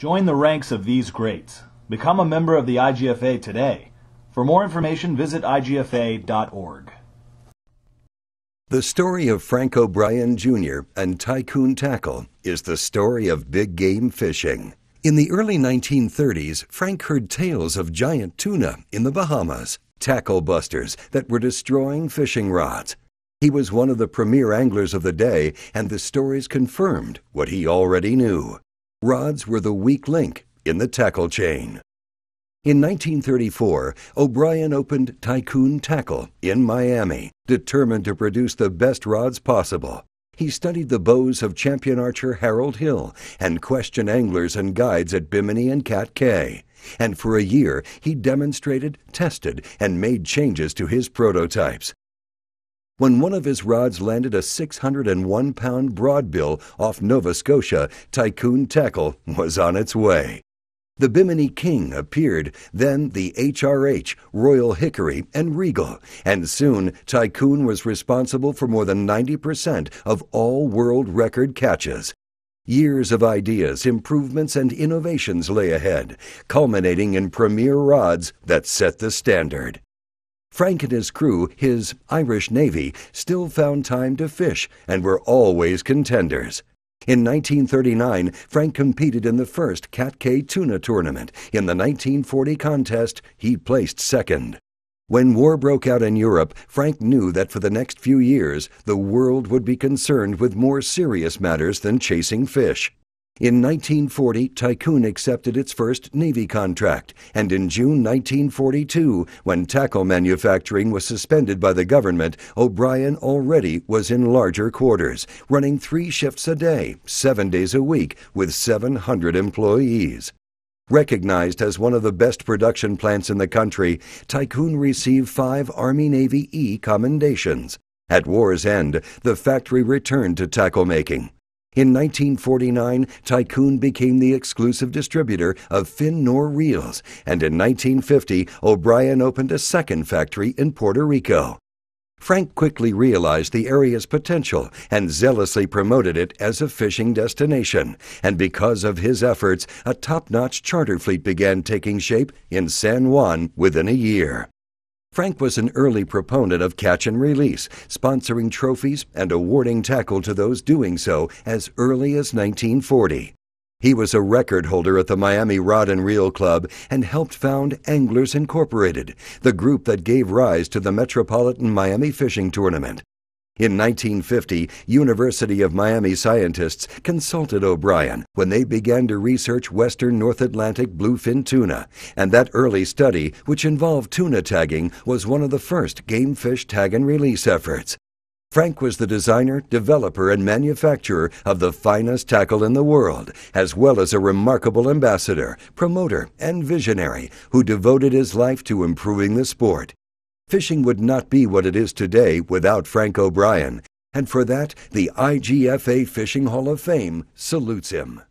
Join the ranks of these greats. Become a member of the IGFA today. For more information, visit igfa.org. The story of Frank O'Brien Jr. and Tycoon Tackle is the story of big game fishing. In the early 1930s, Frank heard tales of giant tuna in the Bahamas, tackle busters that were destroying fishing rods. He was one of the premier anglers of the day, and the stories confirmed what he already knew. Rods were the weak link in the tackle chain. In 1934, O'Brien opened Tycoon Tackle in Miami, determined to produce the best rods possible. He studied the bows of champion archer Harold Hill and questioned anglers and guides at Bimini and Cat Cay. And for a year, he demonstrated, tested, and made changes to his prototypes. When one of his rods landed a 601-pound broadbill off Nova Scotia, Tycoon Tackle was on its way. The Bimini King appeared, then the HRH, Royal Hickory, and Regal, and soon Tycoon was responsible for more than 90% of all world record catches. Years of ideas, improvements, and innovations lay ahead, culminating in premier rods that set the standard. Frank and his crew, his Irish Navy, still found time to fish and were always contenders. In 1939, Frank competed in the first Cat Cay tuna tournament. In the 1940 contest, he placed second. When war broke out in Europe, Frank knew that for the next few years, the world would be concerned with more serious matters than chasing fish. In 1940, Tycoon accepted its first Navy contract, and in June 1942, when tackle manufacturing was suspended by the government, O'Brien already was in larger quarters, running 3 shifts a day, 7 days a week, with 700 employees. Recognized as one of the best production plants in the country, Tycoon received 5 Army-Navy E commendations. At war's end, the factory returned to tackle making. In 1949, Tycoon became the exclusive distributor of Fin-Nor reels, and in 1950, O'Brien opened a second factory in Puerto Rico. Frank quickly realized the area's potential and zealously promoted it as a fishing destination, and because of his efforts, a top-notch charter fleet began taking shape in San Juan within a year. Frank was an early proponent of catch and release, sponsoring trophies and awarding tackle to those doing so as early as 1940. He was a record holder at the Miami Rod and Reel Club and helped found Anglers Incorporated, the group that gave rise to the Metropolitan Miami Fishing Tournament. In 1950, University of Miami scientists consulted O'Brien when they began to research western North Atlantic bluefin tuna, and that early study, which involved tuna tagging, was one of the first game fish tag and release efforts. Frank was the designer, developer, and manufacturer of the finest tackle in the world, as well as a remarkable ambassador, promoter, and visionary who devoted his life to improving the sport. Fishing would not be what it is today without Frank O'Brien, and for that, the IGFA Fishing Hall of Fame salutes him.